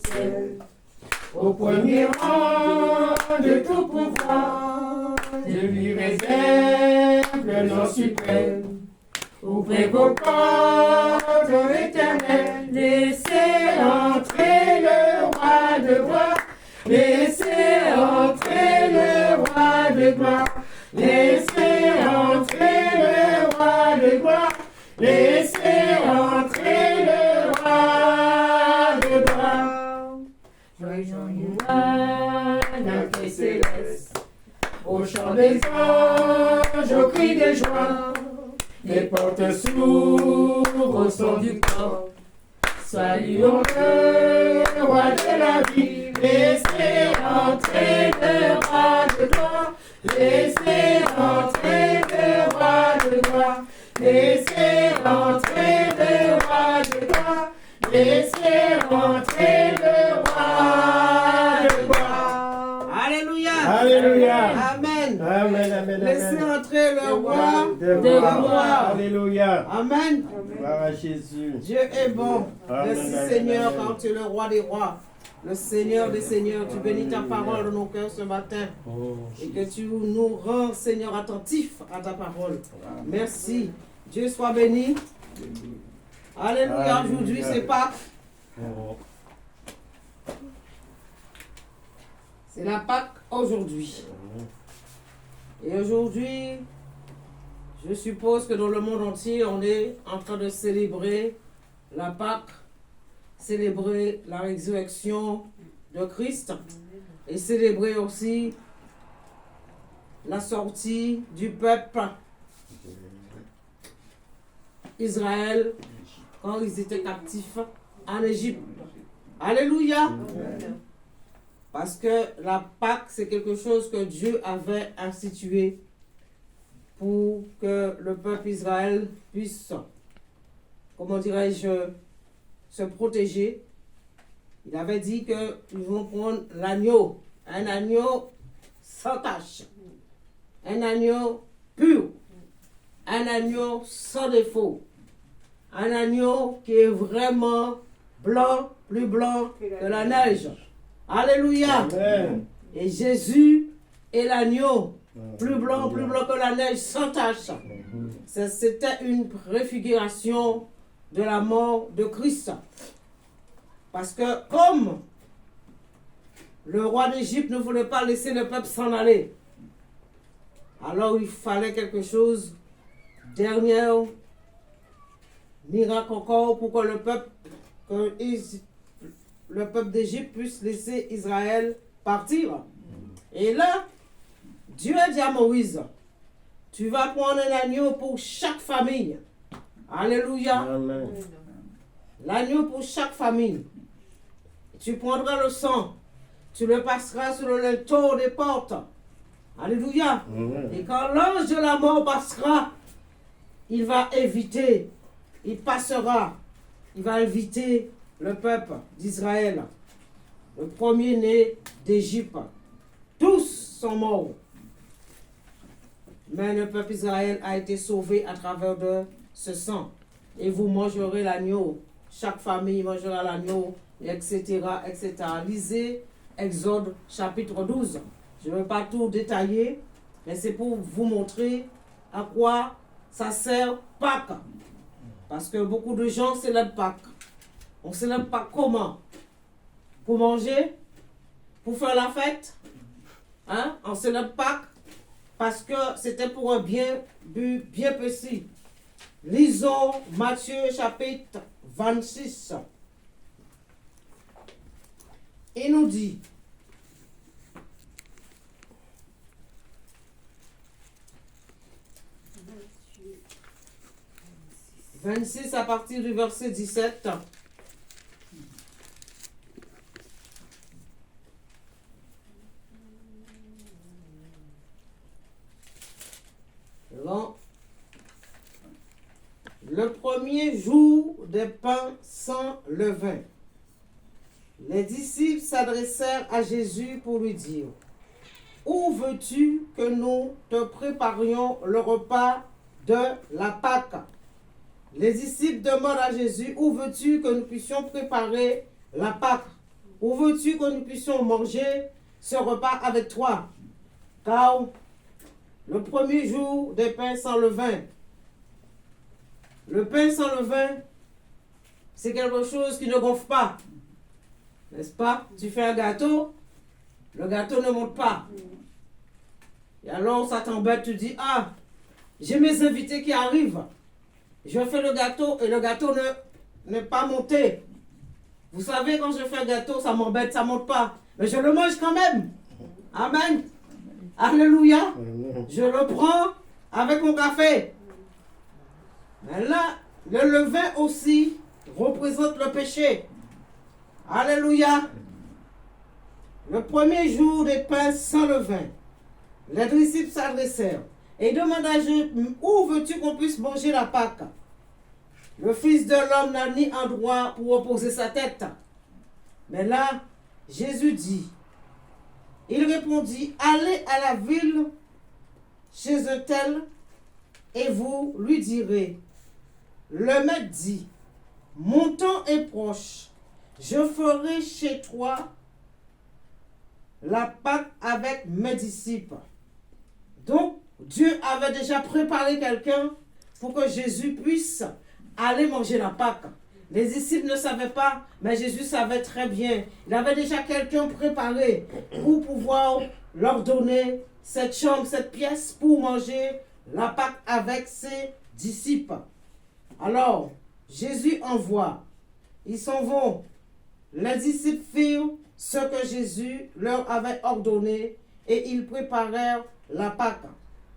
ciel. Au premier rang de tout pouvoir, je lui réserve le nom suprême. Ouvrez vos portes, ô Éternel, laissez entrer le roi de gloire. Laissez entrer le roi de gloire. Laissez entrer le roi de gloire. Laissez entrer le roi de gloire. Joyeux d'un cri céleste, au chant des anges, au cri de joie. Les portes s'ouvrent au son du corps. Saluons le roi de la vie. Laissez entrer le roi de gloire. Laissez entrer le roi de gloire. Laissez entrer le roi de gloire. Laissez entrer le roi de gloire. Alléluia. Alléluia. Amen. Amen, amen, Laissez amen. entrer le roi De de gloire. gloire. Alléluia. Amen. Gloire à Jésus. Dieu est bon. Amen, Merci amen, Seigneur, amen. quand tu es le roi des rois, le Seigneur des seigneurs. Tu bénis ta Alléluia. parole dans nos cœurs ce matin. Oh, Et que tu nous rends, Seigneur, attentifs à ta parole. Merci. Dieu soit béni. Alléluia. Alléluia. Aujourd'hui, c'est Pâques. oh. C'est la Pâques aujourd'hui. Et aujourd'hui, je suppose que dans le monde entier, on est en train de célébrer la Pâques, célébrer la résurrection de Christ et célébrer aussi la sortie du peuple Israël quand ils étaient captifs en Égypte. Alléluia! Parce que la Pâque, c'est quelque chose que Dieu avait institué pour que le peuple Israël puisse, comment dirais-je, se protéger. Il avait dit qu'ils vont prendre l'agneau, un agneau sans tache, un agneau pur, un agneau sans défaut, un agneau qui est vraiment blanc, plus blanc que la neige. Alléluia. Amen. Et Jésus est l'agneau, plus blanc que la neige, sans tache. C'était une préfiguration de la mort de Christ. Parce que comme le roi d'Égypte ne voulait pas laisser le peuple s'en aller, alors il fallait quelque chose, dernier miracle encore pour que le peuple d'Égypte puisse laisser Israël partir. Et là, Dieu a dit à Moïse, tu vas prendre un agneau pour chaque famille. Alléluia. Amen. L'agneau pour chaque famille. Tu prendras le sang, tu le passeras sur le linteau des portes. Alléluia. Amen. Et quand l'ange de la mort passera, il va éviter, il passera, il va éviter le peuple d'Israël, le premier-né d'Égypte. Tous sont morts. Mais le peuple d'Israël a été sauvé à travers de ce sang. Et vous mangerez l'agneau. Chaque famille mangera l'agneau, etc., etc. Lisez Exode chapitre 12. Je ne vais pas tout détailler, mais c'est pour vous montrer à quoi ça sert Pâques. Parce que beaucoup de gens célèbrent Pâques. On ne célèbre pas comment? Pour manger? Pour faire la fête? Hein? On célèbre Pâques parce que c'était pour un but bien précis. Lisons Matthieu chapitre 26. Il nous dit, « 26 à partir du verset 17. Bon. Le premier jour des pains sans levain, les disciples s'adressèrent à Jésus pour lui dire, « Où veux-tu que nous te préparions le repas de la Pâque ?» Les disciples demandent à Jésus, « Où veux-tu que nous puissions préparer la Pâque? veux-tu que nous puissions manger ce repas avec toi? Car le premier jour des pains sans levain, le pain sans levain, c'est quelque chose qui ne gonfle pas. N'est-ce pas? Tu fais un gâteau, le gâteau ne monte pas. Et alors ça t'embête, tu dis, ah, j'ai mes invités qui arrivent. Je fais le gâteau et le gâteau n'est pas monté. Vous savez, quand je fais un gâteau, ça m'embête, ça ne monte pas. Mais je le mange quand même. Amen. Alléluia. Je le prends avec mon café. Mais là, le levain aussi représente le péché. Alléluia. Le premier jour des pains sans levain, les disciples s'adressèrent et demandèrent à Jésus, où veux-tu qu'on puisse manger la Pâque? Le Fils de l'homme n'a ni endroit pour reposer sa tête. Mais là, Jésus dit, il répondit, allez à la ville chez un tel et vous lui direz, le maître dit, mon temps est proche, je ferai chez toi la Pâque avec mes disciples. Donc, Dieu avait déjà préparé quelqu'un pour que Jésus puisse aller manger la Pâque. Les disciples ne savaient pas, mais Jésus savait très bien. Il avait déjà quelqu'un préparé pour pouvoir leur donner cette chambre, cette pièce pour manger la Pâque avec ses disciples. Alors, Jésus envoie. Ils s'en vont. Les disciples firent ce que Jésus leur avait ordonné et ils préparèrent la Pâque.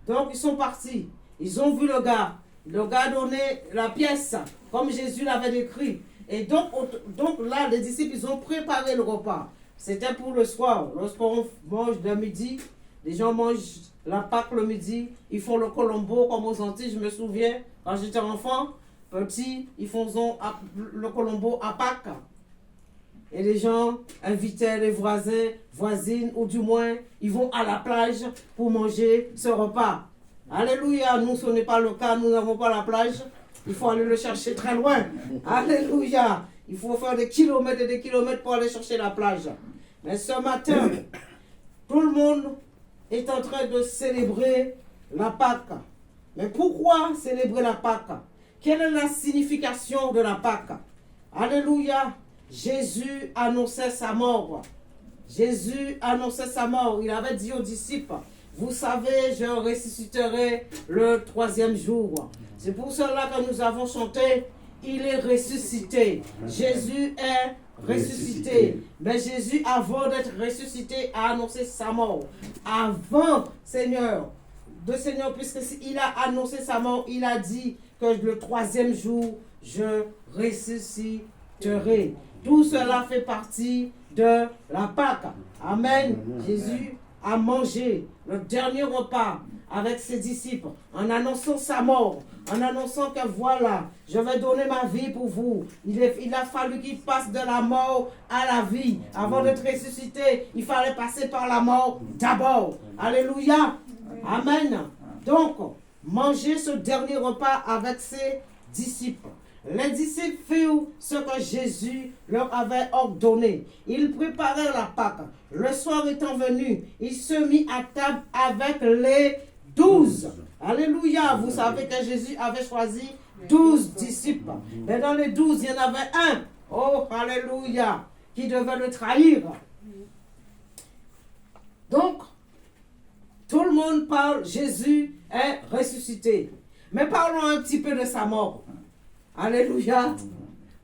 Donc, ils sont partis. Ils ont vu le gars. Le gars a donné la pièce, comme Jésus l'avait décrit. Et donc là, les disciples, ils ont préparé le repas. C'était pour le soir. Lorsqu'on mange le midi, les gens mangent la Pâque le midi. Ils font le colombo comme aux Antilles. Je me souviens, quand j'étais enfant, petit, ils faisaient le colombo à Pâques. Et les gens invitaient les voisins, voisines, ou du moins, ils vont à la plage pour manger ce repas. Alléluia, nous, ce n'est pas le cas, nous n'avons pas la plage. Il faut aller le chercher très loin. Alléluia, il faut faire des kilomètres et des kilomètres pour aller chercher la plage. Mais ce matin, tout le monde est en train de célébrer la Pâque. Mais pourquoi célébrer la Pâque? Quelle est la signification de la Pâque? Alléluia, Jésus annonçait sa mort. Jésus annonçait sa mort. Il avait dit aux disciples, vous savez, je ressusciterai le 3e jour. C'est pour cela que nous avons chanté, il est ressuscité. Jésus est ressuscité. Mais Jésus, avant d'être ressuscité, a annoncé sa mort. Avant, Seigneur, puisqu'il a annoncé sa mort, il a dit que le 3e jour, je ressusciterai. Tout cela fait partie de la Pâque. Amen. Jésus a mangé le dernier repas avec ses disciples en annonçant sa mort, en annonçant que voilà, je vais donner ma vie pour vous. Il a fallu qu'il passe de la mort à la vie. Avant d'être ressuscité, il fallait passer par la mort d'abord. Alléluia. Amen. Donc, manger ce dernier repas avec ses disciples. Les disciples firent ce que Jésus leur avait ordonné. Ils préparèrent la Pâque. Le soir étant venu, il se mit à table avec les 12. Alléluia. Vous savez que Jésus avait choisi 12 disciples. Mais dans les 12, il y en avait un. Oh, alléluia. Qui devait le trahir. Donc, tout le monde parle, Jésus est ressuscité. Mais parlons un petit peu de sa mort. Alléluia.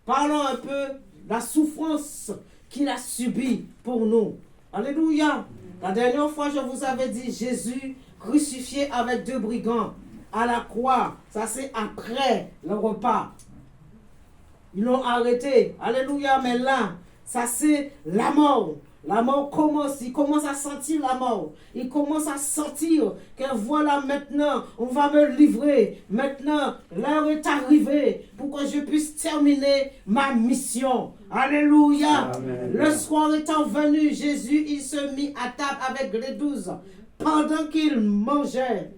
Parlons un peu de la souffrance qu'il a subie pour nous. Alléluia. La dernière fois, je vous avais dit, Jésus crucifié avec 2 brigands à la croix. Ça, c'est après le repas. Ils l'ont arrêté. Alléluia. Mais là, ça, c'est la mort. La mort commence, il commence à sentir la mort. Il commence à sentir que voilà maintenant, on va me livrer. Maintenant, l'heure est arrivée pour que je puisse terminer ma mission. Alléluia. Amen. Le soir étant venu, Jésus, il se mit à table avec les 12. Pendant qu'il mangeait,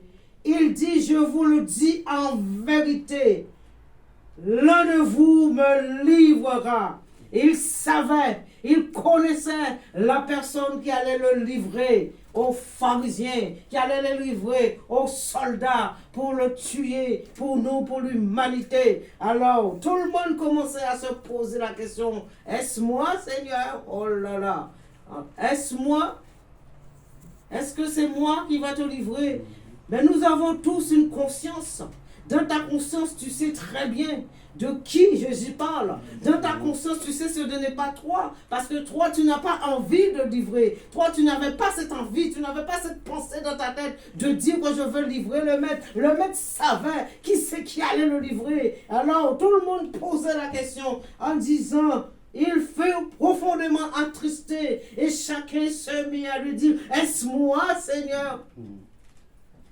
il dit, je vous le dis en vérité, l'un de vous me livrera. Il savait, Il connaissait la personne qui allait le livrer aux pharisiens, qui allait le livrer aux soldats pour le tuer, pour nous, pour l'humanité. Alors, tout le monde commençait à se poser la question, est-ce moi, Seigneur? Oh là là, est-ce moi? Est-ce que c'est moi qui va te livrer? Mais nous avons tous une conscience. Dans ta conscience, tu sais très bien de qui Jésus parle. Dans ta conscience, tu sais ce n'est pas toi. Parce que toi, tu n'as pas envie de livrer. Toi, tu n'avais pas cette envie, tu n'avais pas cette pensée dans ta tête de dire que je veux livrer le maître. Le maître savait qui c'est qui allait le livrer. Alors, tout le monde posait la question en disant... Il fut profondément attristé et chacun se mit à lui dire, est-ce moi, Seigneur?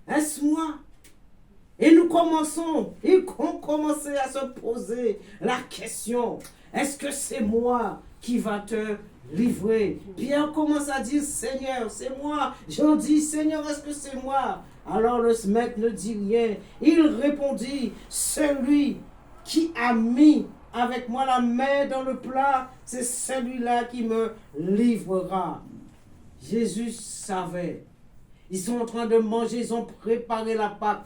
Est-ce moi? Et nous commençons, ils ont commencé à se poser la question, est-ce que c'est moi qui va te livrer? Pierre commence à dire, Seigneur, c'est moi. Jean dit, Seigneur, est-ce que c'est moi? Alors le maître ne dit rien. Il répondit, celui qui a mis avec moi la main dans le plat, c'est celui-là qui me livrera. Jésus savait. Ils sont en train de manger, ils ont préparé la Pâque.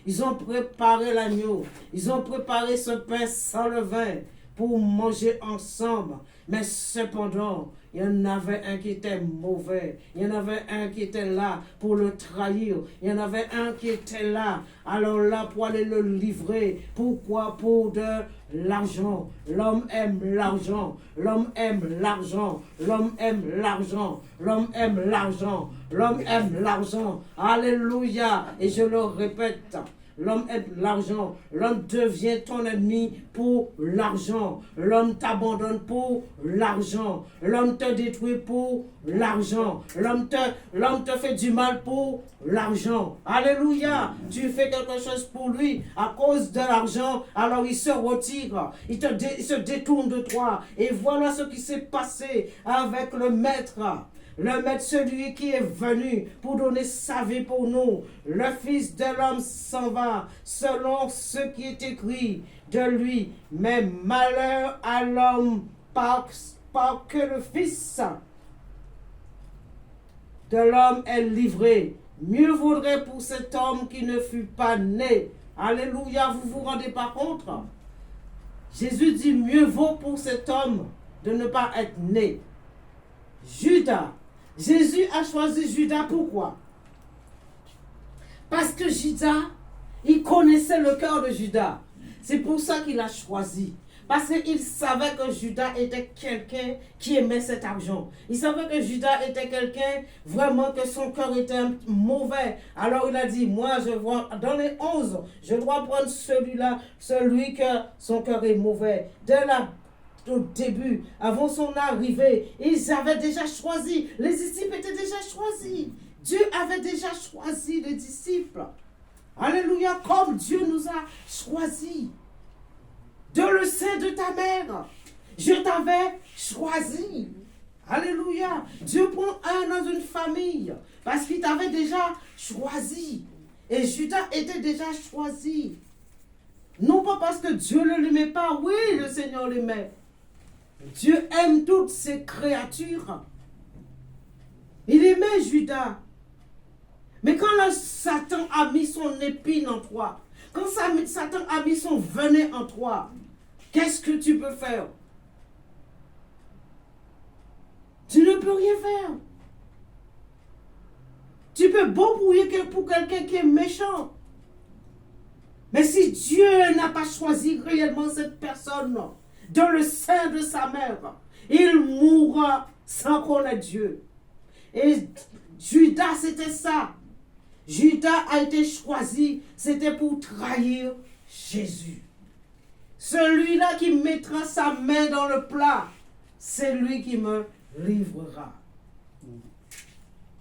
Ils ont préparé l'agneau. Ils ont préparé ce pain sans levain pour manger ensemble. Mais cependant, il y en avait un qui était mauvais. Il y en avait un qui était là pour le trahir. Il y en avait un qui était là, alors là pour aller le livrer. Pourquoi? Pour de l'argent. L'homme aime l'argent. L'homme aime l'argent. L'homme aime l'argent. L'homme aime l'argent. L'homme aime l'argent. Alléluia. Et je le répète. L'homme aime l'argent. L'homme devient ton ennemi pour l'argent. L'homme t'abandonne pour l'argent. L'homme te détruit pour l'argent. L'homme te fait du mal pour l'argent. Alléluia. Tu fais quelque chose pour lui à cause de l'argent. Alors il se retire. Il se détourne de toi. Et voilà ce qui s'est passé avec le maître. Le maître, celui qui est venu pour donner sa vie pour nous. Le Fils de l'homme s'en va selon ce qui est écrit de lui. Mais malheur à l'homme par que le Fils de l'homme est livré. Mieux vaudrait pour cet homme qui ne fut pas né. Alléluia, vous vous rendez pas compte? Jésus dit mieux vaut pour cet homme de ne pas être né. Judas. Jésus a choisi Judas, pourquoi? Parce que Judas, il connaissait le cœur de Judas. C'est pour ça qu'il a choisi. Parce qu'il savait que Judas était quelqu'un qui aimait cet argent. Il savait que Judas était quelqu'un vraiment que son cœur était mauvais. Alors il a dit, moi je vois dans les 11, je dois prendre celui-là, celui que son cœur est mauvais. Au début, avant son arrivée, ils avaient déjà choisi. Les disciples étaient déjà choisis. Dieu avait déjà choisi les disciples. Alléluia, comme Dieu nous a choisis. De le sein de ta mère, je t'avais choisi. Alléluia. Dieu prend un dans une famille parce qu'il t'avait déjà choisi. Et Judas était déjà choisi. Non pas parce que Dieu ne l'aimait pas. Oui, le Seigneur l'aimait. Dieu aime toutes ses créatures. Il aimait Judas. Mais quand Satan a mis son épine en toi, quand Satan a mis son venin en toi, qu'est-ce que tu peux faire? Tu ne peux rien faire. Tu peux beau brouiller pour quelqu'un qui est méchant. Mais si Dieu n'a pas choisi réellement cette personne dans le sein de sa mère, il mourra sans connaître Dieu. Et Judas, c'était ça. Judas a été choisi, c'était pour trahir Jésus. Celui-là qui mettra sa main dans le plat, c'est lui qui me livrera.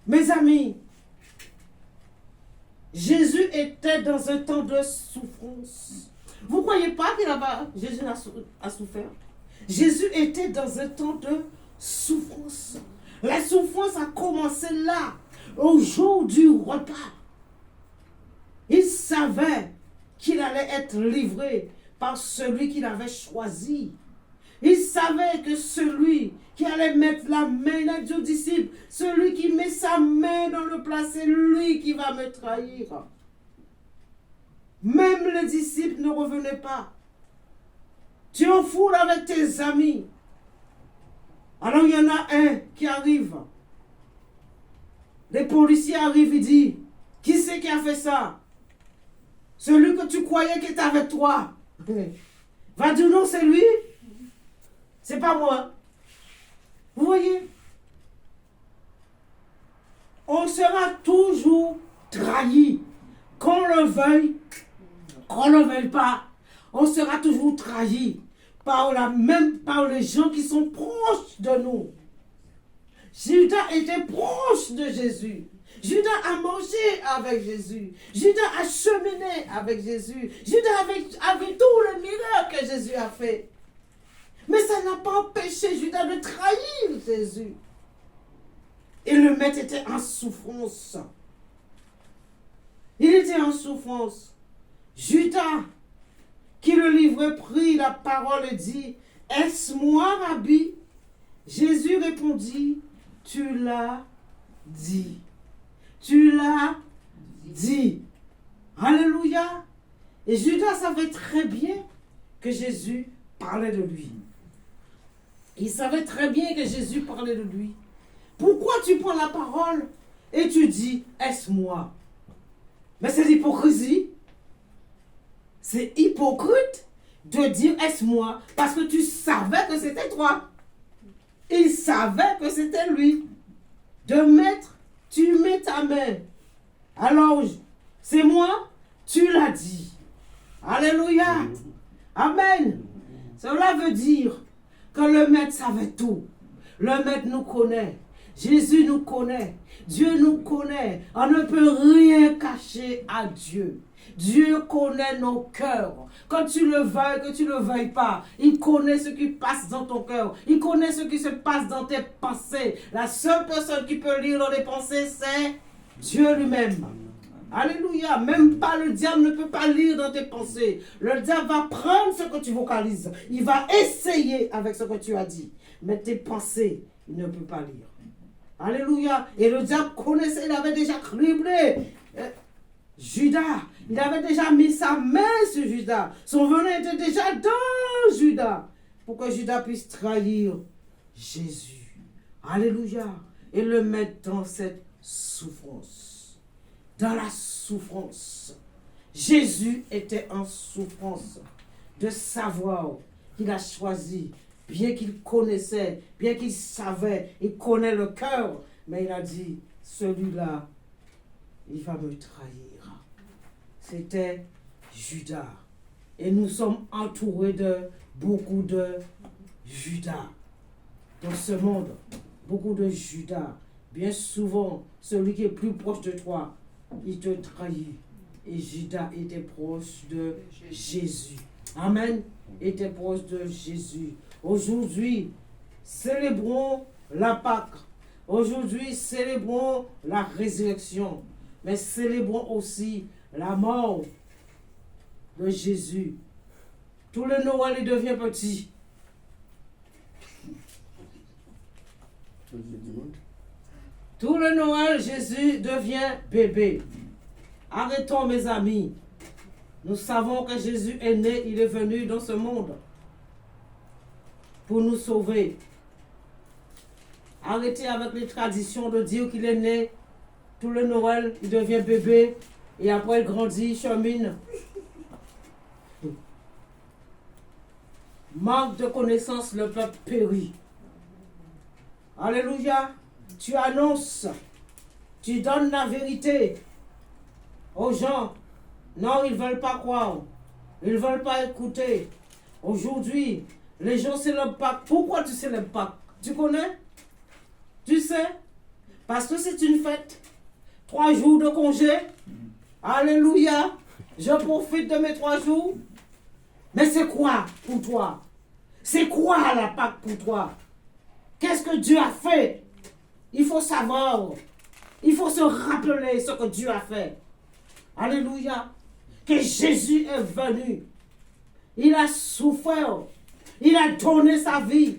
Mes amis, Jésus était dans un temps de souffrance. Vous ne croyez pas que Jésus a souffert? Jésus était dans un temps de souffrance. La souffrance a commencé là, au jour du repas. Il savait qu'il allait être livré par celui qu'il avait choisi. Il savait que celui qui allait mettre la main. Il a dit aux disciples, celui qui met sa main dans le plat, c'est lui qui va me trahir. Même les disciples ne revenaient pas. Tu es en foule avec tes amis. Alors il y en a un qui arrive. Les policiers arrivent et disent, qui c'est qui a fait ça? Celui que tu croyais qui était avec toi. Va dire non, c'est lui. C'est pas moi. Vous voyez? On sera toujours trahi. Qu'on le veuille, qu'on ne le veuille pas, on sera toujours trahi par les gens qui sont proches de nous. Judas était proche de Jésus. Judas a mangé avec Jésus. Judas a cheminé avec Jésus. Judas avait tous les miracles que Jésus a fait. Mais ça n'a pas empêché Judas de trahir Jésus. Et le maître était en souffrance. Il était en souffrance. Judas, qui le livrait, prit la parole et dit, est-ce moi, Rabbi? Jésus répondit, tu l'as dit. Tu l'as dit. Alléluia. Et Judas savait très bien que Jésus parlait de lui. Il savait très bien que Jésus parlait de lui. Pourquoi tu prends la parole et tu dis, est-ce moi? Mais c'est l'hypocrisie. C'est hypocrite de dire, est-ce moi? Parce que tu savais que c'était toi. Il savait que c'était lui. Tu mets ta main. Alors, c'est moi, tu l'as dit. Alléluia. Amen. Cela veut dire que le maître savait tout. Le maître nous connaît. Jésus nous connaît. Dieu nous connaît. On ne peut rien cacher à Dieu. Dieu connaît nos cœurs. Quand tu le veuilles, que tu ne le veuilles pas, il connaît ce qui passe dans ton cœur. Il connaît ce qui se passe dans tes pensées. La seule personne qui peut lire dans les pensées, c'est Dieu lui-même. Alléluia. Même pas le diable ne peut pas lire dans tes pensées. Le diable va prendre ce que tu vocalises. Il va essayer avec ce que tu as dit. Mais tes pensées, il ne peut pas lire. Alléluia. Et le diable connaissait, il avait déjà criblé Judas. Il avait déjà mis sa main sur Judas. Son venin était déjà dans Judas. Pour que Judas puisse trahir Jésus. Alléluia. Et le mettre dans cette souffrance. Dans la souffrance. Jésus était en souffrance de savoir qu'il a choisi. Bien qu'il connaissait, bien qu'il savait, il connaît le cœur. Mais il a dit, celui-là, il va me trahir. C'était Judas. Et nous sommes entourés de beaucoup de Judas. Dans ce monde, beaucoup de Judas. Bien souvent, celui qui est plus proche de toi, il te trahit. Et Judas était proche de Jésus. Amen. Était proche de Jésus. Aujourd'hui, célébrons la Pâque. Aujourd'hui, célébrons la résurrection. Mais célébrons aussi la mort de Jésus. Tout le Noël, il devient petit. Tout le Noël, Jésus devient bébé. Arrêtons, mes amis. Nous savons que Jésus est né, il est venu dans ce monde pour nous sauver. Arrêtez avec les traditions de dire qu'il est né. Tout le Noël, il devient bébé. Et après, il grandit, il chemine. Manque de connaissance, le peuple périt. Alléluia. Tu annonces. Tu donnes la vérité aux gens. Non, ils ne veulent pas croire. Ils ne veulent pas écouter. Aujourd'hui, les gens célèbrent Pâques. Pourquoi tu célèbres Pâques? Tu connais? Tu sais? Parce que c'est une fête. 3 jours de congé. Alléluia. Je profite de mes 3 jours. Mais c'est quoi pour toi? C'est quoi la Pâque pour toi? Qu'est-ce que Dieu a fait? Il faut savoir. Il faut se rappeler ce que Dieu a fait. Alléluia. Que Jésus est venu. Il a souffert. Il a donné sa vie.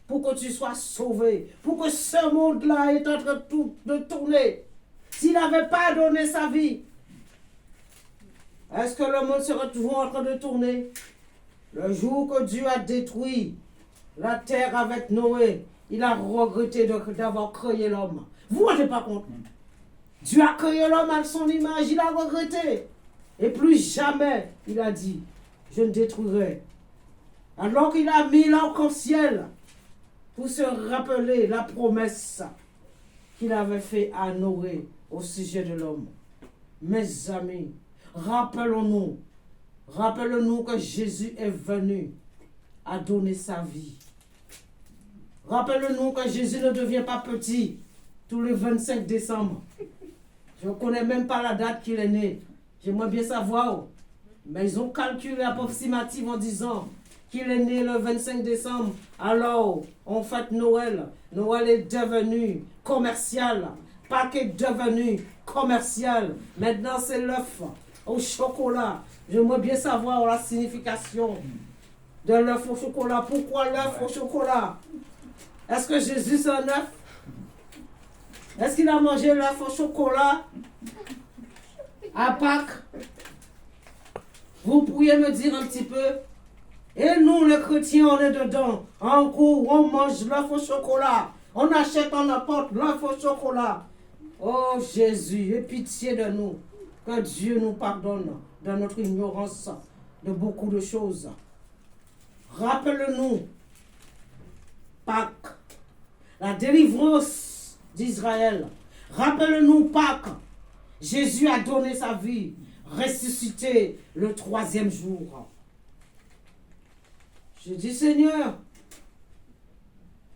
pour que tu sois sauvé, pour que ce monde-là est en train de tourner. S'il n'avait pas donné sa vie, est-ce que le monde serait toujours en train de tourner? Le jour que Dieu a détruit la terre avec Noé, il a regretté d'avoir créé l'homme. Vous ne vous rendez pas compte? Dieu a créé l'homme à son image, il a regretté. Et plus jamais, il a dit, je ne détruirai. Alors qu'il a mis l'arc-en-ciel pour se rappeler la promesse qu'il avait faite à Noé au sujet de l'homme. Mes amis, rappelons-nous que Jésus est venu à donner sa vie. Rappelons-nous que Jésus ne devient pas petit tous les 25 décembre. Je ne connais même pas la date qu'il est né. J'aimerais bien savoir. Mais ils ont calculé approximative en disant qu'il est né le 25 décembre. Alors, on fête Noël. Noël est devenu commercial. Pâques est devenu commercial. Maintenant, c'est l'œuf au chocolat. J'aimerais bien savoir la signification de l'œuf au chocolat. Pourquoi l'œuf au chocolat? Est-ce que Jésus c'est un œuf? Est-ce qu'il a mangé l'œuf au chocolat à Pâques? Vous pourriez me dire un petit peu? Et nous, les chrétiens, on est dedans. En cours, on mange l'œuf au chocolat. On achète, on apporte l'œuf au chocolat. Oh Jésus, aie pitié de nous. Que Dieu nous pardonne de notre ignorance de beaucoup de choses. Rappelle-nous, Pâques, la délivrance d'Israël. Rappelle-nous, Pâques, Jésus a donné sa vie, ressuscité le 3e jour. Je dis, Seigneur,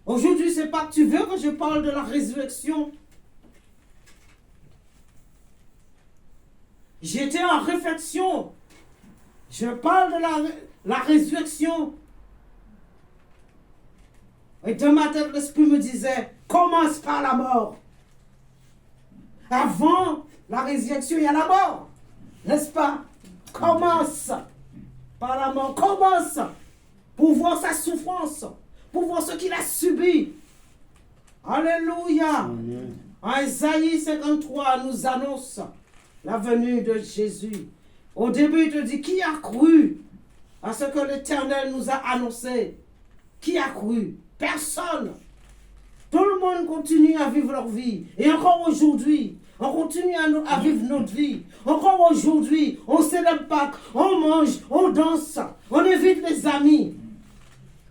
aujourd'hui, c'est pas que tu veux que je parle de la résurrection. J'étais en réflexion. Je parle de la résurrection. Et dans ma tête, l'esprit me disait, commence par la mort. Avant la résurrection, il y a la mort. N'est-ce pas? Commence par la mort. Commence pour voir sa souffrance, pour voir ce qu'il a subi. Alléluia. En Isaïe 53, nous annonce la venue de Jésus. Au début, il te dit, qui a cru à ce que l'Éternel nous a annoncé? Qui a cru? Personne. Tout le monde continue à vivre leur vie. Et encore aujourd'hui, on continue à vivre notre vie. Encore aujourd'hui, on célèbre Pâques, on mange, on danse, on évite les amis.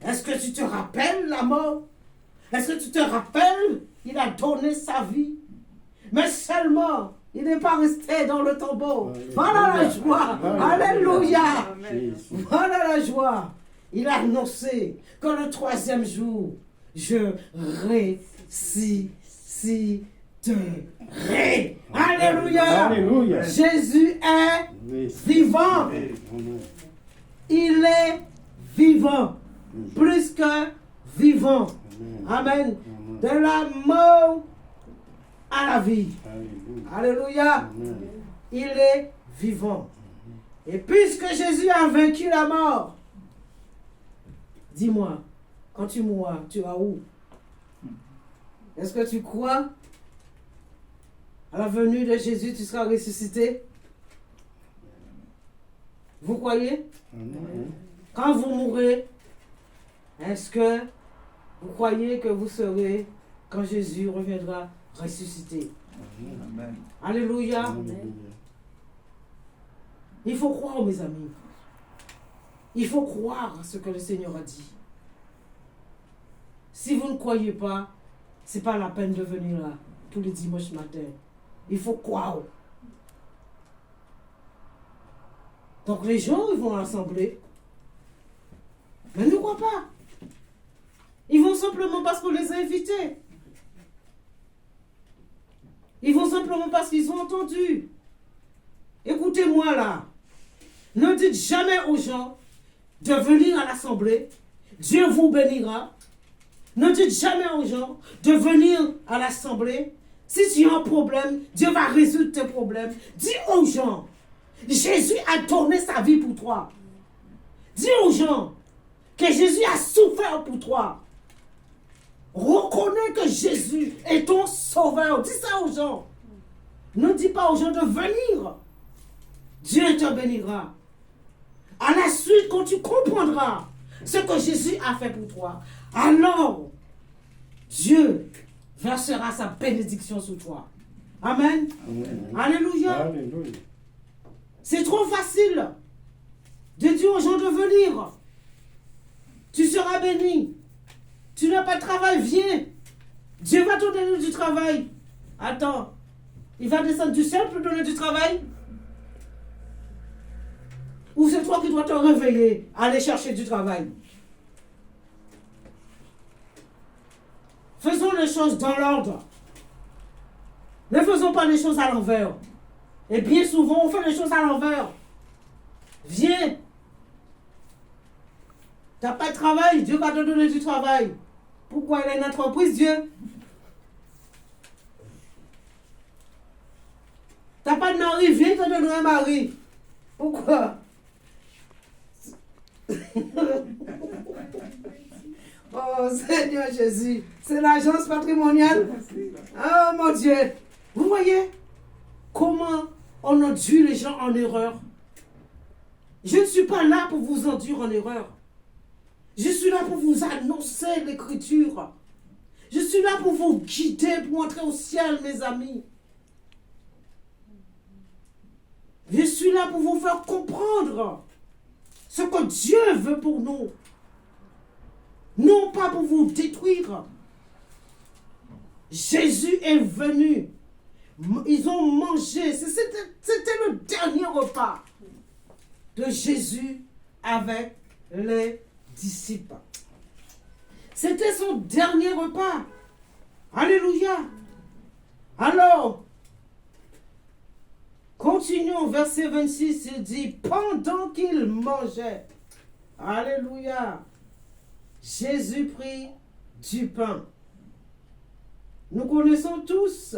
Est-ce que tu te rappelles la mort? Est-ce que tu te rappelles? Il a donné sa vie. Mais seulement, il n'est pas resté dans le tombeau. Voilà la joie. Alléluia. Voilà la joie. Il a annoncé que le 3e jour, je ressusciterai. Alléluia. Alléluia. Jésus est vivant. Il est vivant. Plus que vivant. Amen. De la mort à la vie. Alléluia. Il est vivant. Et puisque Jésus a vaincu la mort, dis-moi, quand tu mourras, tu vas où? Est-ce que tu crois à la venue de Jésus, tu seras ressuscité? Vous croyez? Quand vous mourrez, est-ce que vous croyez que vous serez, quand Jésus reviendra, ressuscité? Amen. Alléluia. Il faut croire, mes amis. Il faut croire à ce que le Seigneur a dit. Si vous ne croyez pas, ce n'est pas la peine de venir là tous les dimanches matin. Il faut croire. Donc les gens, ils vont l'Assemblée. Mais ne croient pas. Ils vont simplement parce qu'on les a invités. Ils vont simplement parce qu'ils ont entendu. Écoutez-moi là. Ne dites jamais aux gens de venir à l'Assemblée. Dieu vous bénira. Ne dites jamais aux gens de venir à l'Assemblée. Si tu as un problème, Dieu va résoudre tes problèmes. Dis aux gens, Jésus a donné sa vie pour toi. Dis aux gens que Jésus a souffert pour toi. Reconnais que Jésus est ton sauveur. Dis ça aux gens. Ne dis pas aux gens de venir. Dieu te bénira. À la suite, quand tu comprendras ce que Jésus a fait pour toi, alors Dieu versera sa bénédiction sur toi. Amen. Amen. Alléluia. Alléluia. C'est trop facile de dire aux gens de venir. Tu seras béni. Tu n'as pas de travail, viens. Dieu va te donner du travail. Attends, il va descendre du ciel pour te donner du travail? Ou c'est toi qui dois te réveiller, aller chercher du travail? Faisons les choses dans l'ordre. Ne faisons pas les choses à l'envers. Et bien souvent, on fait les choses à l'envers. Viens. Tu n'as pas de travail, Dieu va te donner du travail. Pourquoi il a une entreprise, Dieu? Tu n'as pas de mari, viens te donner un mari. Pourquoi? Oh Seigneur Jésus, c'est l'agence patrimoniale. Oh mon Dieu. Vous voyez comment on induit les gens en erreur? Je ne suis pas là pour vous induire en erreur. Je suis là pour vous annoncer l'écriture. Je suis là pour vous guider pour entrer au ciel, mes amis. Je suis là pour vous faire comprendre ce que Dieu veut pour nous. Non pas pour vous détruire. Jésus est venu. Ils ont mangé. C'était le dernier repas de Jésus avec les disciples. C'était son dernier repas. Alléluia. Alors, continuons, verset 26, il dit, pendant qu'il mangeait, alléluia, Jésus prit du pain. Nous connaissons tous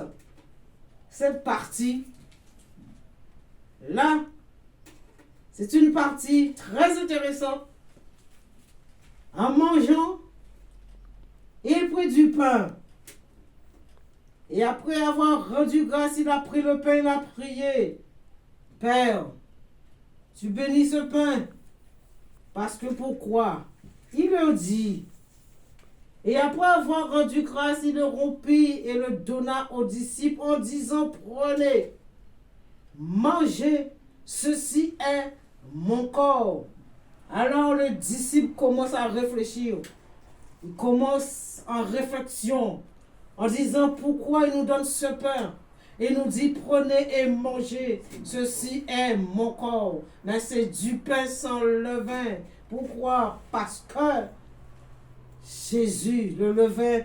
cette partie. Là, c'est une partie très intéressante. En mangeant, il prit du pain. Et après avoir rendu grâce, il a pris le pain, il a prié. Père, tu bénis ce pain. Parce que pourquoi? Il leur dit. Et après avoir rendu grâce, il le rompit et le donna aux disciples en disant, prenez, mangez, ceci est mon corps. Alors le disciple commence à réfléchir. Il commence en réflexion, en disant pourquoi il nous donne ce pain. Il nous dit prenez et mangez, ceci est mon corps. Mais c'est du pain sans levain. Pourquoi? Parce que Jésus, le levain,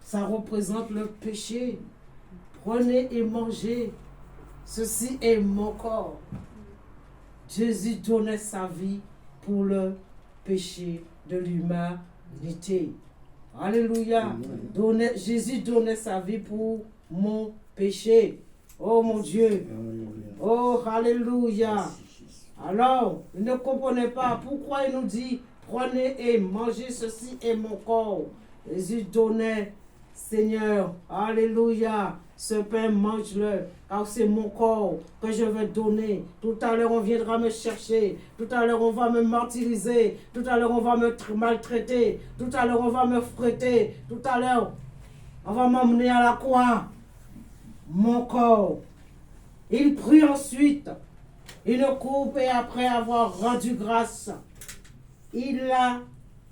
ça représente le péché. Prenez et mangez, ceci est mon corps. Jésus donnait sa vie pour le péché de l'humanité. Alléluia. Jésus donnait sa vie pour mon péché. Oh mon Dieu. Oh, alléluia. Alors, il ne comprenait pas pourquoi il nous dit prenez et mangez, ceci est mon corps. Jésus donnait, Seigneur, alléluia, ce pain mange-le, car c'est mon corps que je vais donner. Tout à l'heure, on viendra me chercher. Tout à l'heure, on va me martyriser. Tout à l'heure, on va me maltraiter. Tout à l'heure, on va me fouetter. Tout à l'heure, on va m'emmener à la croix. Mon corps. Il prit ensuite une coupe et après avoir rendu grâce, il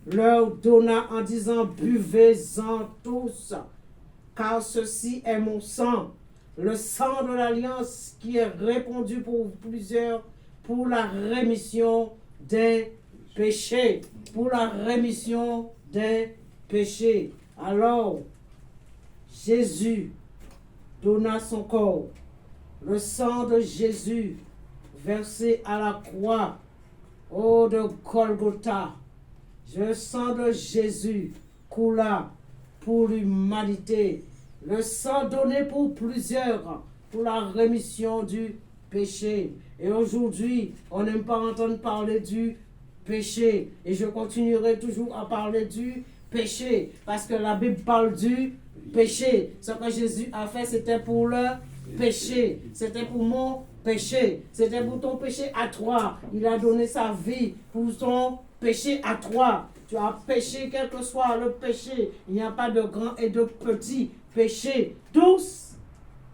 leur donna en disant, buvez-en tous, car ceci est mon sang, le sang de l'alliance qui est répandu pour plusieurs pour la rémission des péchés. Pour la rémission des péchés. Alors, Jésus donna son corps, le sang de Jésus versé à la croix, oh de Golgotha. Le sang de Jésus coula pour l'humanité. Le sang donné pour plusieurs, pour la rémission du péché. Et aujourd'hui, on n'aime pas entendre parler du péché. Et je continuerai toujours à parler du péché. Parce que la Bible parle du péché. Ce que Jésus a fait, c'était pour le péché. C'était pour mon péché. C'était pour ton péché à toi. Il a donné sa vie pour ton péché à toi. Tu as péché, quel que soit le péché. Il n'y a pas de grand et de petit péché. Tous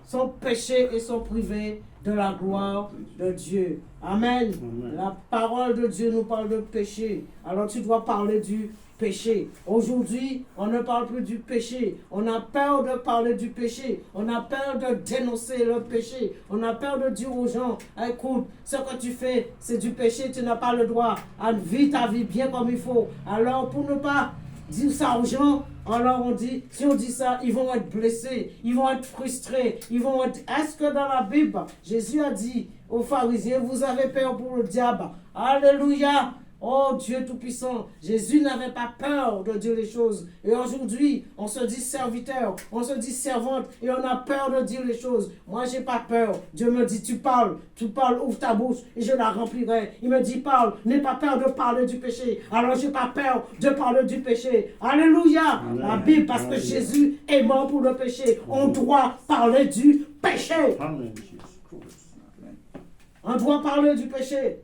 sont péchés et sont privés de la gloire de Dieu. Amen. Amen. La parole de Dieu nous parle de péché. Alors tu dois parler du péché. Aujourd'hui, on ne parle plus du péché. On a peur de parler du péché. On a peur de dénoncer le péché. On a peur de dire aux gens, écoute, ce que tu fais, c'est du péché. Tu n'as pas le droit à vivre ta vie bien comme il faut. Alors, pour ne pas dire ça aux gens, alors on dit, si on dit ça, ils vont être blessés, ils vont être frustrés, ils vont être... Est-ce que dans la Bible, Jésus a dit aux pharisiens, vous avez peur pour le diable? Alléluia! Oh Dieu Tout-Puissant, Jésus n'avait pas peur de dire les choses. Et aujourd'hui, on se dit serviteur, on se dit servante et on a peur de dire les choses. Moi, j'ai pas peur. Dieu me dit, tu parles, ouvre ta bouche et je la remplirai. Il me dit, parle, n'aie pas peur de parler du péché. Alors, j'ai pas peur de parler du péché. Alléluia! Amen. La Bible, parce que Amen. Jésus est mort pour le péché. On doit parler du péché. Amen. On doit parler du péché.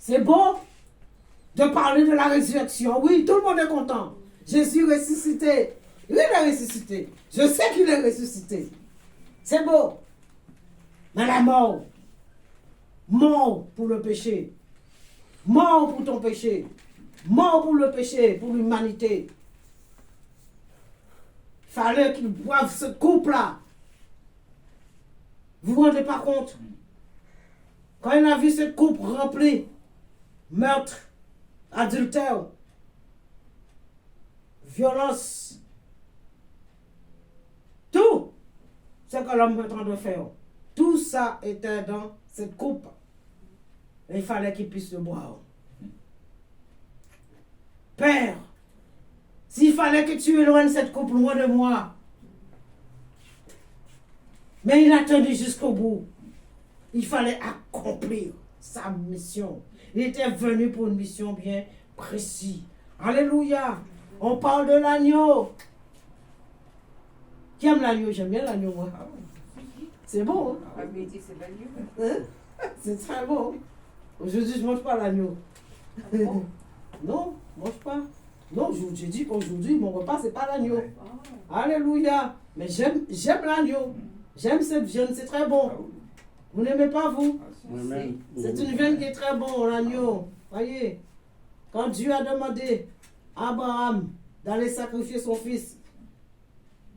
C'est beau de parler de la résurrection. Oui, tout le monde est content. Jésus ressuscité. Il est ressuscité. Je sais qu'il est ressuscité. C'est beau. Mais la mort. Mort pour le péché. Mort pour ton péché. Mort pour le péché, pour l'humanité. Il fallait qu'ils boivent ce couple-là. Vous vous rendez pas compte? Quand il a vu cette coupe remplie, meurtre, adultère, violence, tout ce que l'homme est en train de faire, tout ça était dans cette coupe. Et il fallait qu'il puisse le boire. Père, s'il fallait que tu éloignes cette coupe loin de moi, mais il a tenu jusqu'au bout. Il fallait accomplir sa mission. Il était venu pour une mission bien précise. Alléluia. On parle de l'agneau. Qui aime l'agneau? J'aime bien l'agneau, moi. C'est bon, hein? À midi, c'est l'agneau. Hein? C'est très bon. Aujourd'hui, je ne mange pas l'agneau. Non, je ne mange pas. Non, j'ai dit qu'aujourd'hui, mon repas, ce n'est pas l'agneau. Alléluia. Mais j'aime l'agneau. J'aime cette viande, c'est très bon. Vous n'aimez pas, vous? Amen. C'est une viande qui est très bonne, l'agneau. Voyez, quand Dieu a demandé à Abraham d'aller sacrifier son fils,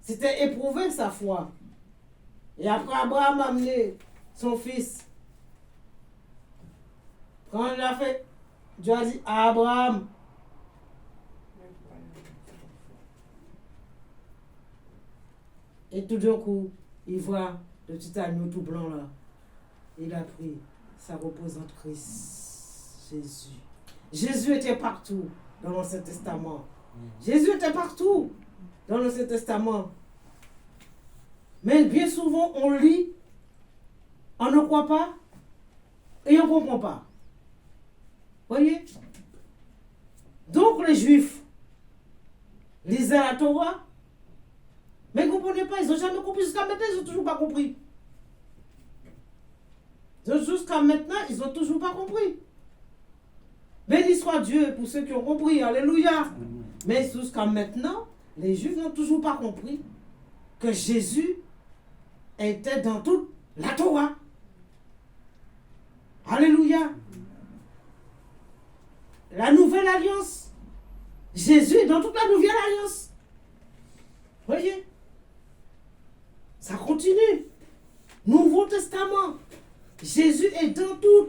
c'était éprouver sa foi. Et après, Abraham a amené son fils. Quand il l'a fait, Dieu a dit à Abraham, et tout d'un coup, il voit le petit agneau tout blanc là. Il a pris, ça représente Christ, Jésus. Jésus était partout dans l'Ancien Testament. Jésus était partout dans l'Ancien Testament. Mais bien souvent, on lit, on ne croit pas et on ne comprend pas. Voyez? Donc les Juifs lisaient la Torah, mais ils ne comprenaient pas, ils n'ont jamais compris. Jusqu'à maintenant, ils n'ont toujours pas compris. Jusqu'à maintenant, ils n'ont toujours pas compris. Béni soit Dieu pour ceux qui ont compris. Alléluia. Mais jusqu'à maintenant, les Juifs n'ont toujours pas compris que Jésus était dans toute la Torah. Alléluia. La nouvelle alliance. Jésus est dans toute la nouvelle alliance. Voyez? Ça continue. Nouveau Testament. Jésus est dans tout.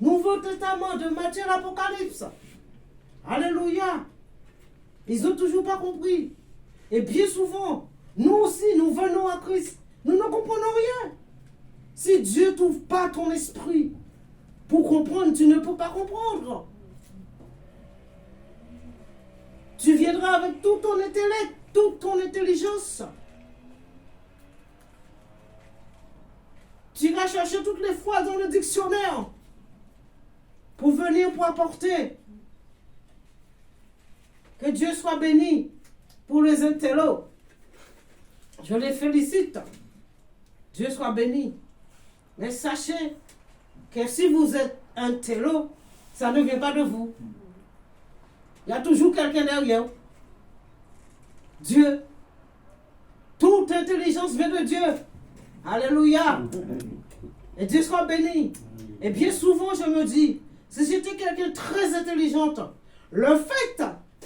Nouveau Testament, de Matthieu à l'Apocalypse. Alléluia. Ils n'ont toujours pas compris. Et bien souvent, nous aussi, nous venons à Christ. Nous ne comprenons rien. Si Dieu ne t'ouvre pas ton esprit pour comprendre, tu ne peux pas comprendre. Tu viendras avec tout ton intellect, toute ton intelligence. Tu iras chercher toutes les fois dans le dictionnaire pour venir pour apporter. Que Dieu soit béni pour les intellos. Je les félicite. Dieu soit béni. Mais sachez que si vous êtes un télo, ça ne vient pas de vous. Il y a toujours quelqu'un derrière. Dieu. Toute intelligence vient de Dieu. Alléluia. Et Dieu soit béni. Et bien souvent, je me dis, si j'étais quelqu'un de très intelligente, le fait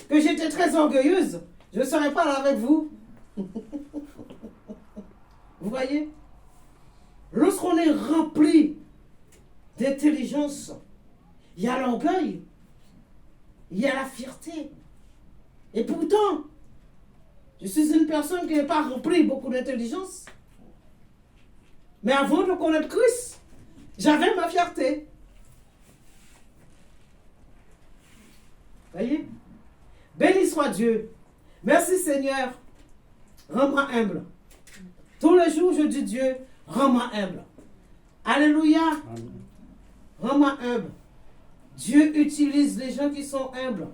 que j'étais très orgueilleuse, je ne serais pas là avec vous. Vous voyez? Lorsqu'on est rempli d'intelligence, il y a l'orgueil, il y a la fierté. Et pourtant, je suis une personne qui n'est pas remplie beaucoup d'intelligence. Mais avant de connaître Christ, j'avais ma fierté. Voyez? Béni soit Dieu. Merci Seigneur. Rends-moi humble. Tous les jours, je dis Dieu, rends-moi humble. Alléluia. Rends-moi humble. Dieu utilise les gens qui sont humbles.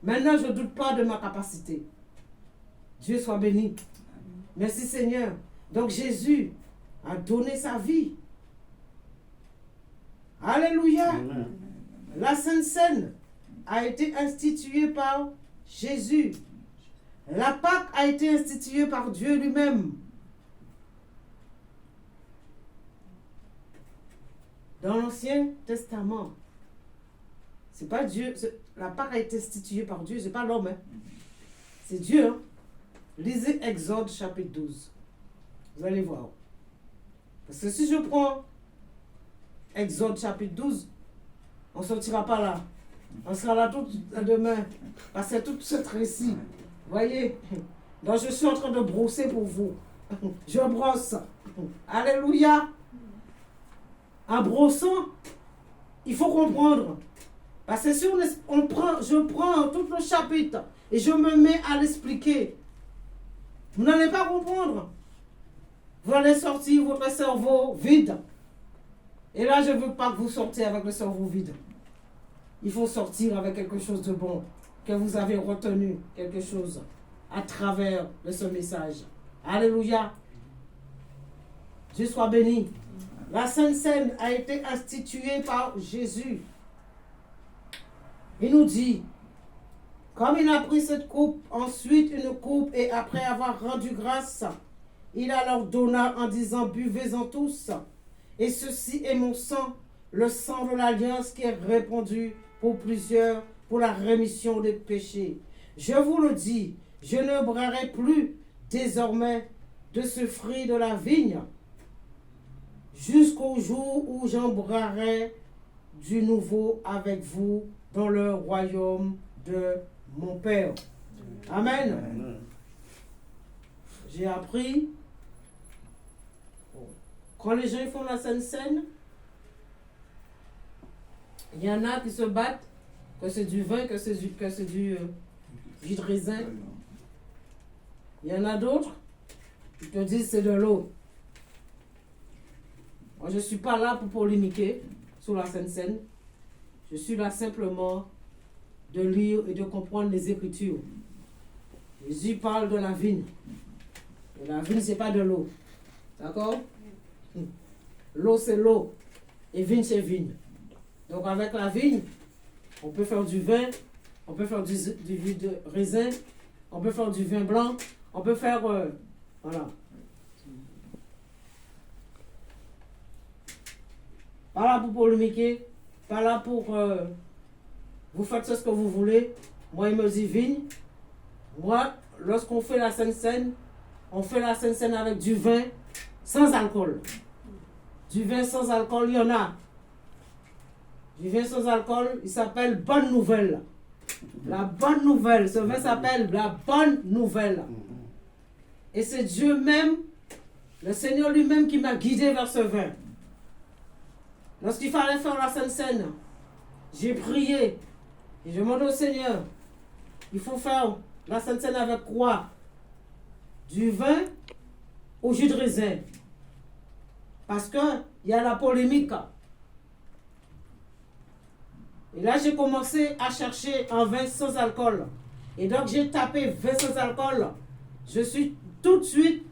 Maintenant, je ne doute pas de ma capacité. Dieu soit béni. Merci Seigneur. Donc Jésus a donné sa vie. Alléluia. Amen. La Sainte Seine a été instituée par Jésus. La Pâque a été instituée par Dieu lui-même. Dans l'Ancien Testament, c'est pas Dieu. La Pâque a été instituée par Dieu, c'est pas l'homme. Hein. C'est Dieu. Hein. Lisez Exode chapitre 12. Vous allez voir. Parce que si je prends Exode chapitre 12, on ne sortira pas là. On sera là tout demain. Parce que tout ce récit. Voyez? Donc je suis en train de brosser pour vous. Je brosse. Alléluia. En brossant, il faut comprendre. Parce que si je prends tout le chapitre et je me mets à l'expliquer, vous n'allez pas comprendre. Vous allez sortir votre cerveau vide. Et là, je ne veux pas que vous sortiez avec le cerveau vide. Il faut sortir avec quelque chose de bon, que vous avez retenu quelque chose à travers de ce message. Alléluia. Dieu soit béni. La Sainte Seine a été instituée par Jésus. Il nous dit, comme il a pris cette coupe, ensuite une coupe, et après avoir rendu grâce, il la leur donna en disant, buvez-en tous, et ceci est mon sang, le sang de l'alliance qui est répandu pour plusieurs, pour la rémission des péchés. Je vous le dis, je ne boirai plus désormais de ce fruit de la vigne, jusqu'au jour où j'en boirai du nouveau avec vous dans le royaume de mon Père. Amen. Amen. J'ai appris, quand les gens font la Sainte Seine, il y en a qui se battent, que c'est du vin, que c'est du jus de raisin. Il y en a d'autres qui te disent c'est de l'eau. Moi, je ne suis pas là pour polémiquer sur la Sainte Seine. Je suis là simplement de lire et de comprendre les Écritures. Jésus parle de la vigne. Et la vigne, ce n'est pas de l'eau. D'accord? L'eau, c'est l'eau. Et vigne, c'est vigne. Donc, avec la vigne, on peut faire du vin, on peut faire du jus de raisin, on peut faire du vin blanc, on peut faire... voilà. Pas là pour polémiquer, pas là pour... vous faites ce que vous voulez. Moi, il me dit vigne. Moi, lorsqu'on fait la Sainte Seine, on fait la Sainte Seine avec du vin sans alcool. Du vin sans alcool, il y en a. Du vin sans alcool, il s'appelle Bonne Nouvelle. La Bonne Nouvelle. Ce vin s'appelle la Bonne Nouvelle. Et c'est Dieu même, le Seigneur lui-même qui m'a guidé vers ce vin. Lorsqu'il fallait faire la Sainte Seine, j'ai prié. Et je demande au Seigneur, il faut faire la Sainte Seine avec quoi? Du vin au jus de raisin. Parce qu'il y a la polémique. Et là, j'ai commencé à chercher un vin sans alcool. Et donc, j'ai tapé vin sans alcool. Je suis tout de suite,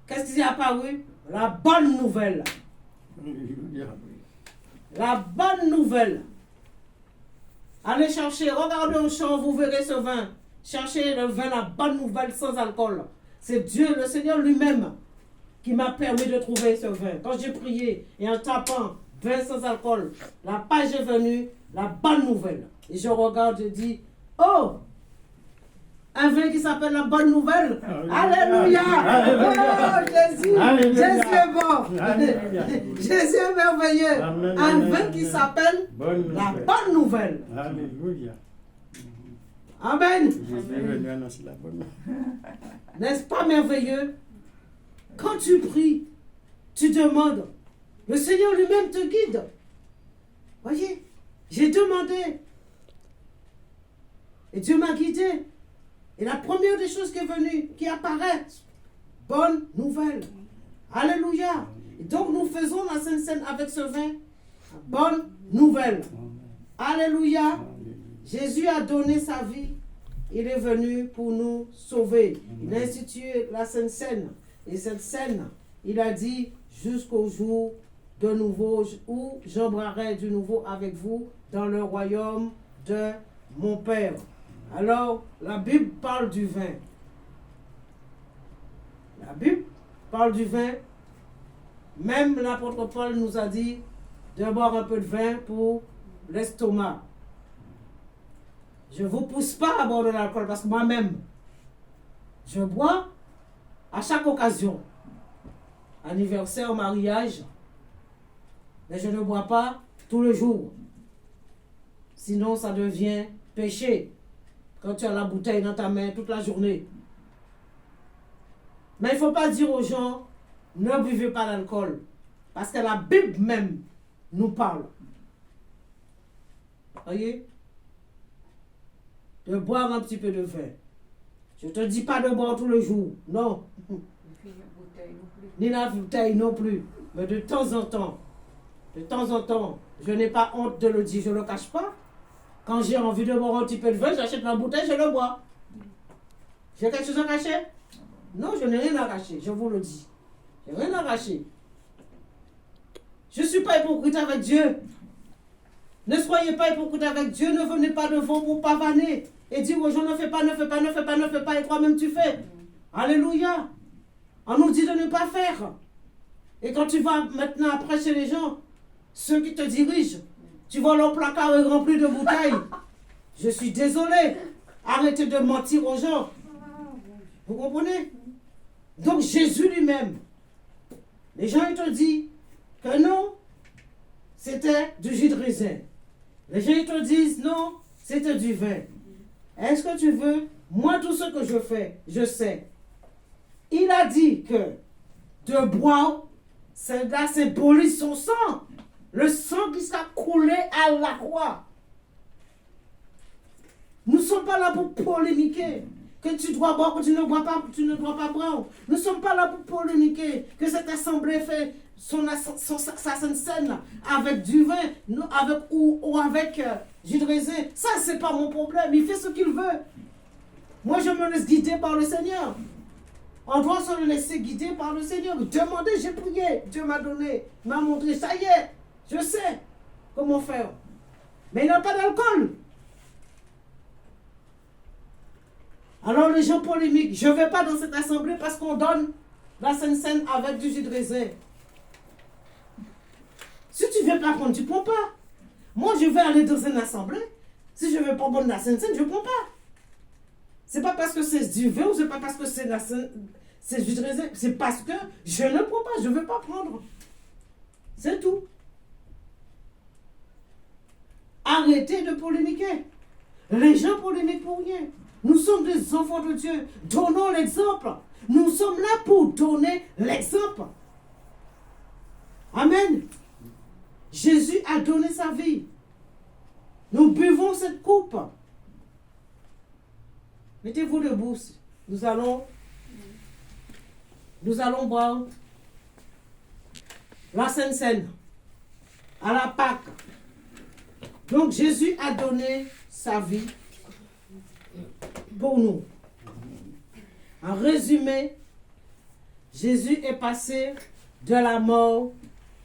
qu'est-ce qui est apparu? La bonne nouvelle. Alléluia. La bonne nouvelle. Allez chercher, regardez au champ, vous verrez ce vin. Cherchez le vin, la bonne nouvelle sans alcool. C'est Dieu, le Seigneur lui-même, qui m'a permis de trouver ce vin. Quand j'ai prié et en tapant vin sans alcool, la page est venue, la bonne nouvelle. Et je regarde, je dis, oh, un vin qui s'appelle la bonne nouvelle. Alléluia. Alléluia. Oh, Jésus. Alléluia. Jésus est bon. Alléluia. Jésus est merveilleux. Amen, Un amen, vin qui amen. s'appelle Bonne la nouvelle. bonne nouvelle. Alléluia. Amen. Jésus est venu annoncer la bonne nouvelle. N'est-ce pas merveilleux? Quand tu pries, tu demandes. Le Seigneur lui-même te guide. Voyez, j'ai demandé. Et Dieu m'a guidé. Et la première des choses qui est venue, qui apparaît, bonne nouvelle. Alléluia. Et donc nous faisons la Sainte Seine avec ce vin. Bonne nouvelle. Alléluia. Jésus a donné sa vie. Il est venu pour nous sauver. Il a institué la Sainte Seine. Et cette scène, il a dit, jusqu'au jour de nouveau, où j'embraserai de nouveau avec vous dans le royaume de mon Père. Alors, la Bible parle du vin. La Bible parle du vin. Même l'apôtre Paul nous a dit de boire un peu de vin pour l'estomac. Je ne vous pousse pas à boire de l'alcool parce que moi-même, je bois à chaque occasion. Anniversaire, mariage. Mais je ne bois pas tous les jours. Sinon, ça devient péché. Quand tu as la bouteille dans ta main toute la journée. Mais il ne faut pas dire aux gens, ne buvez pas d'alcool. Parce que la Bible même nous parle. Voyez? De boire un petit peu de vin. Je ne te dis pas de boire tous les jours. Non. Ni la bouteille non plus. Mais de temps en temps, je n'ai pas honte de le dire, je ne le cache pas. Quand j'ai envie de boire un petit peu de vin, j'achète la bouteille, je le bois. J'ai quelque chose à cacher? Non, je n'ai rien à cacher, je vous le dis. Je n'ai rien à cacher. Je ne suis pas hypocrite avec Dieu. Ne soyez pas hypocrite avec Dieu, ne venez pas devant pour pavaner et dire aux gens ne fais pas, ne fais pas, ne fais pas, ne fais pas, et toi-même tu fais. Alléluia. On nous dit de ne pas faire. Et quand tu vas maintenant après chez les gens, ceux qui te dirigent, tu vois leur placard est rempli de bouteilles. Je suis désolé. Arrêtez de mentir aux gens. Vous comprenez? Donc Jésus lui-même, les gens ils te disent que non, c'était du jus de raisin. Les gens ils te disent non, c'était du vin. Est-ce que tu veux? Moi, tout ce que je fais, je sais. Il a dit que de boire, cela symbolise son sang. Le sang qui sera coulé à la croix. Nous ne sommes pas là pour polémiquer. Que tu dois boire, que tu ne bois pas, que tu ne dois pas boire. Nous ne sommes pas là pour polémiquer. Que cette assemblée fait sa Sainte Seine avec du vin, avec, ou avec jus de raisin. Ça, ce n'est pas mon problème. Il fait ce qu'il veut. Moi, je me laisse guider par le Seigneur. On doit se laisser guider par le Seigneur. Demandez, j'ai prié. Dieu m'a donné, m'a montré. Ça y est, je sais comment faire. Mais il n'y a pas d'alcool. Alors les gens polémiquent. Je ne vais pas dans cette assemblée parce qu'on donne la Sainte Seine avec du jus de raisin. Si tu ne veux pas prendre, tu ne prends pas. Moi, je vais aller dans une assemblée. Si je ne veux pas prendre la Sainte Seine, je ne prends pas. Ce n'est pas parce que c'est du vin ou ce n'est pas parce que c'est du jus de raisin. C'est parce que je ne prends pas, je ne veux pas prendre. C'est tout. Arrêtez de polémiquer. Les gens polémiquent pour rien. Nous sommes des enfants de Dieu. Donnons l'exemple. Nous sommes là pour donner l'exemple. Amen. Jésus a donné sa vie. Nous buvons cette coupe. Mettez-vous debout. Nous allons boire la Sainte Seine à la Pâque. Donc Jésus a donné sa vie pour nous. En résumé, Jésus est passé de la mort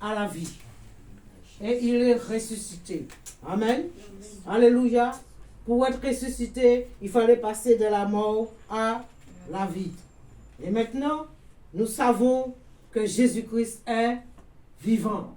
à la vie. Et il est ressuscité. Amen. Alléluia. Pour être ressuscité, il fallait passer de la mort à la vie. Et maintenant, nous savons que Jésus-Christ est vivant.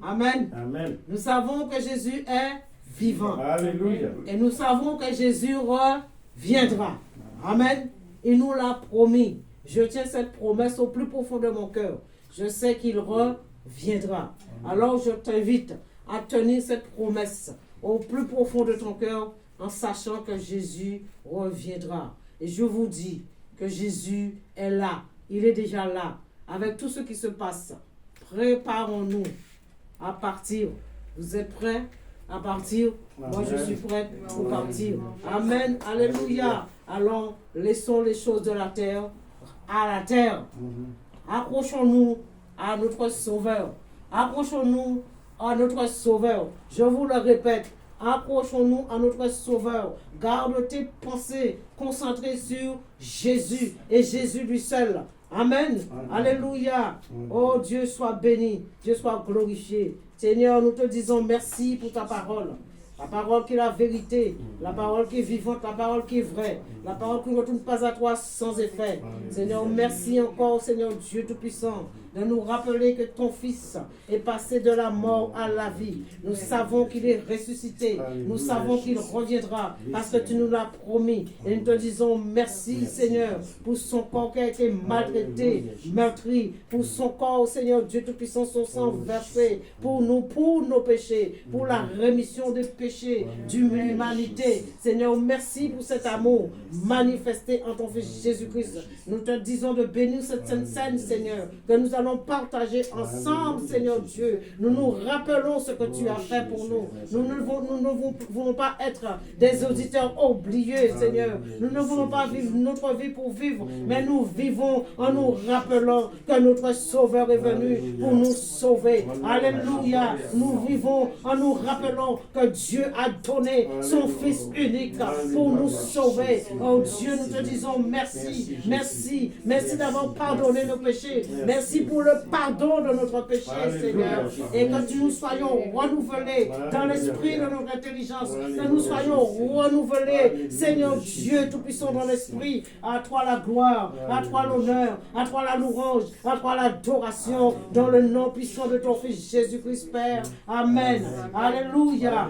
Amen. Amen. Nous savons que Jésus est vivant. Alléluia. Et nous savons que Jésus reviendra. Amen. Il nous l'a promis. Je tiens cette promesse au plus profond de mon cœur. Je sais qu'il reviendra. Alors je t'invite à tenir cette promesse au plus profond de ton cœur en sachant que Jésus reviendra. Et je vous dis que Jésus est là. Il est déjà là. Avec tout ce qui se passe, préparons-nous à partir. Vous êtes prêts à partir? Moi, je suis prête pour partir. Amen. Alléluia. Alors, laissons les choses de la terre à la terre. Accrochons-nous à notre Sauveur. Accrochons-nous à notre Sauveur. Je vous le répète. Accrochons-nous à notre Sauveur. Garde tes pensées concentrées sur Jésus et Jésus lui seul. Amen. Alléluia. Oh Dieu soit béni. Dieu soit glorifié. Seigneur, nous te disons merci pour ta parole. La parole qui est la vérité, la parole qui est vivante, la parole qui est vraie, la parole qui ne retourne pas à toi sans effet. Seigneur, merci encore, Seigneur Dieu Tout-Puissant, de nous rappeler que ton Fils est passé de la mort à la vie. Nous savons qu'il est ressuscité. Nous savons qu'il reviendra parce que tu nous l'as promis. Et nous te disons merci, Seigneur, pour son corps qui a été maltraité, meurtri, pour son corps, Seigneur Dieu Tout-Puissant, son sang versé pour nous, pour nos péchés, pour la rémission des péchés de l'humanité. Seigneur, merci pour cet amour manifesté en ton Fils Jésus-Christ. Nous te disons de bénir cette sainte scène, Seigneur, que nous allons partager ensemble, Seigneur Dieu. Nous nous rappelons ce que tu as fait pour nous. Nous ne voulons pas être des auditeurs oubliés, Seigneur. Nous ne voulons pas vivre notre vie pour vivre, mais nous vivons en nous rappelant que notre Sauveur est venu pour nous sauver. Alléluia. Nous vivons en nous rappelant que Dieu a donné son Fils unique pour nous sauver. Oh Dieu, nous te disons merci, merci, merci d'avoir pardonné nos péchés. Merci pour le pardon de notre péché, Seigneur. Et que nous soyons renouvelés dans l'esprit de notre intelligence. Que nous soyons renouvelés, Seigneur Dieu Tout-Puissant, dans l'esprit. À toi la gloire, à toi l'honneur, à toi la louange, à toi l'adoration, dans le nom puissant de ton Fils Jésus-Christ, Père. Amen. Alléluia.